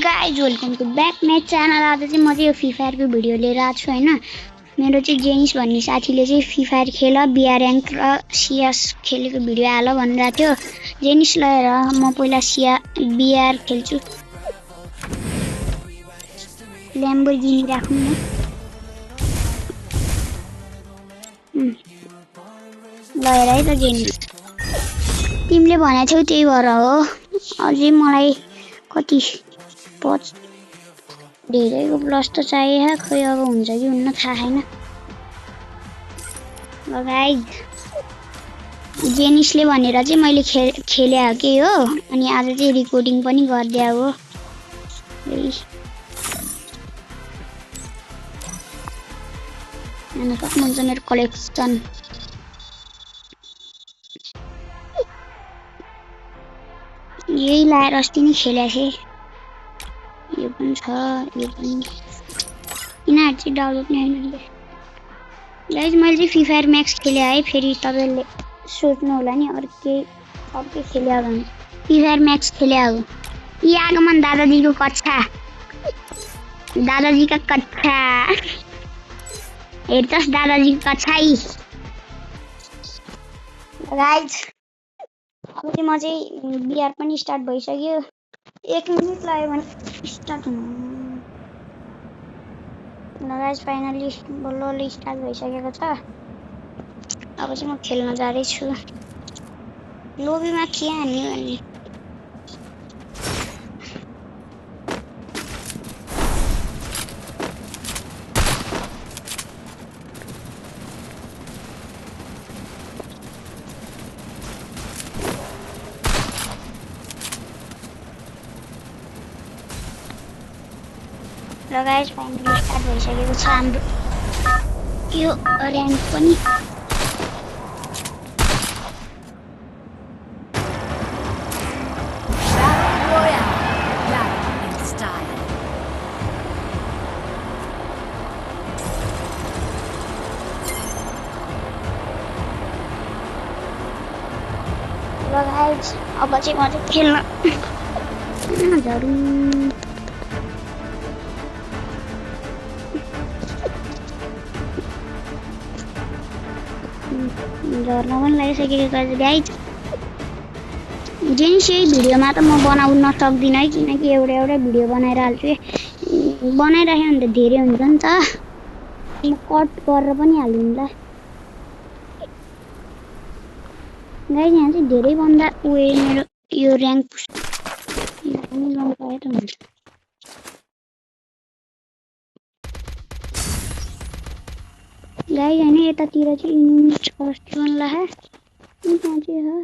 Guys welcome to back my channel. आज चाहिँ म चाहिँ यो फ्री फायरको भिडियो लिएर आएको छु हैन। मेरो चाहिँ जेनिस भन्ने साथीले चाहिँ फ्री फायर खेल बिआर र्याङ्क र सिएस खेलेको भिडियो हाल भनिरहेको थियो। जेनिस लिएर म पहिला बिआर खेल्छु। ल्याम्बोर्गिनी राखौँ न। लिएर है त जेनिस, तिमीले भनेको थियौ त्यही भएर हो। अझै मलाई कति धेरैको प्लस त चाहियो, खोइ अब हुन्छ कि हुन्न थाहा छैन। ल गाइज, जेनिसले भनेर चाहिँ मैले खेले के हो, अनि आज चाहिँ रेकर्डिङ पनि गरिदिया हो। हेर्न सक्नुहुन्छ मेरो कलेक्सन। यही लाएर अस्ति नै खेलेको थिएँ। यो पनि छ, यो पनि। यिनीहरू चाहिँ डाउनलोड नै हैन। गाइज मैले चाहिँ फ्री फायर म्याक्स खेले है। फेरि तपाईहरुले सोच्नु होला नि अर्कै खेले हो भने। फ्री फायर म्याक्स खेले हो। यी आगमन दादाजीको कक्षा, दादाजी का कक्षा हेर्छस्, दादाजीको कक्षा। गाइज अब चाहिँ म चाहिँ बिआर पनि स्टार्ट भइसक्यो। 1 मिनेट लाग्यो भने स्टार्ट हुनु। गाइज फाइनली बल्ल स्टार्ट भइसकेको छ। अब चाहिँ म खेल्न जाँदैछु। लोबीमा के हान्ने भन्ने। ल गाइज फाइनली स्टार्ट भइसकेको छ हाम्रो यो र्याङ्क पनि। ल गाइज अब चाहिँ म चाहिँ खेल्न झर्न पनि लागिसकेको छ गाइज। जेनिस यही भिडियोमा त म बनाउन नसक्दिनँ है, किनकि एउटा भिडियो बनाएर हाल्छु। बनाइराख्यो भने त धेरै हुन्छ नि त, म कट गरेर पनि हालिदिउँला। गाइज यहाँ चाहिँ धेरै भन्दा मेरो यो र्याङ्क पनि गर्न पाए त हुन्छ। गाइज हैन यतातिर चाहिँ युनिट फर्स्ट वन ला है, त्यहाँ चाहिँ हो।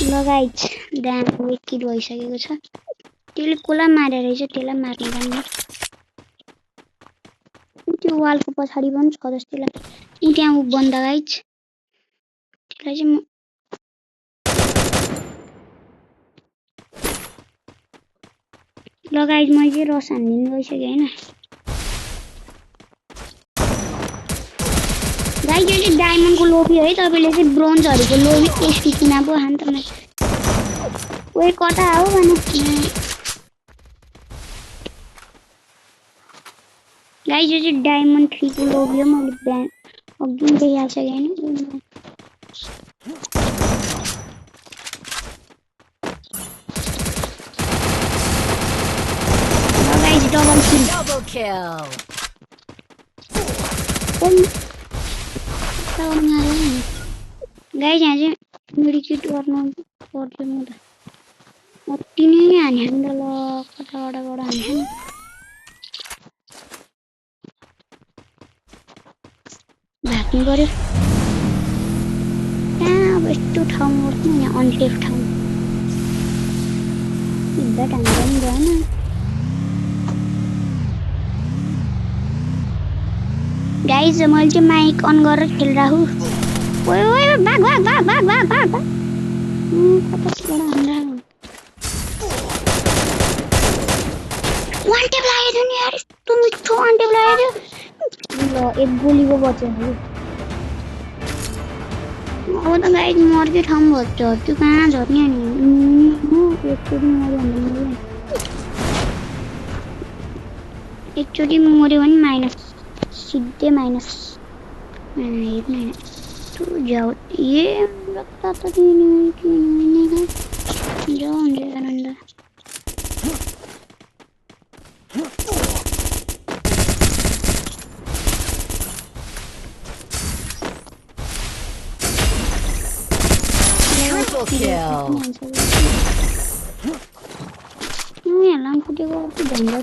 ल गाइज ड्याम एक किल भइसकेको छ। त्यसले कसलाई मारेर रहेछ, त्यसलाई मार्नु पर्ने। त्यो वालको पछाडि पनि छ जस्तो लाग्छ। त्यहाँ बन्दा गाइज, त्यसलाई चाहिँ म ल गाइज मैले चाहिँ रस हान्दिनु गइसकेँ हैन। गाइज यो चाहिँ डायमन्डको लोभी है, तपाईँले चाहिँ ब्रोन्जहरूको लोभी टेस्टी किना पो हान त। कोही कता हो भने गाइज यो चाहिँ डायमन्ड 3 को लोभी हो। मैले बिहान अघि देखिहाल्छ हैन। Double kill. गाइज यहाँ चाहिँ मेडिकेट गर्नु पर्छ। म त अति नै हाने नि त। ल कताबाट हाने भाग्नु पर्यो। कहाँ अब यस्तो ठाउँमा बस्नु, यहाँ अनसेफ ठाउँ। हिँड्दा हान्दा पनि भएन। गाइज मैले चाहिँ माइक अन गरेर खेलिरहेको। ओए भाग भाग भाग भाग भाग भाग भाग। कताबाट हान्दा वान टेप लागेको थियो नि यार, यस्तो मिठो वान टेप लागेको थियो। ल एक गोलीको बच्यो। अब त गाइज मर्कै ठाउँ भन्छ त्यो कहाँ झर्ने अनि एकचोटि मऱ्यो भने मऱ्यो एकचोटि मऱ्यो भने माइनस सिधै माइनस हेर्नु होइन तँ जाऊ ए रक्ता त किन जाऊ अन्त Triple kill. यहाँ फुटेको कति ढङ्ग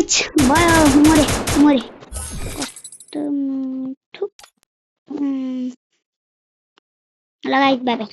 छ भयो मरे मरे कस्तो थुक लगाइ बाबा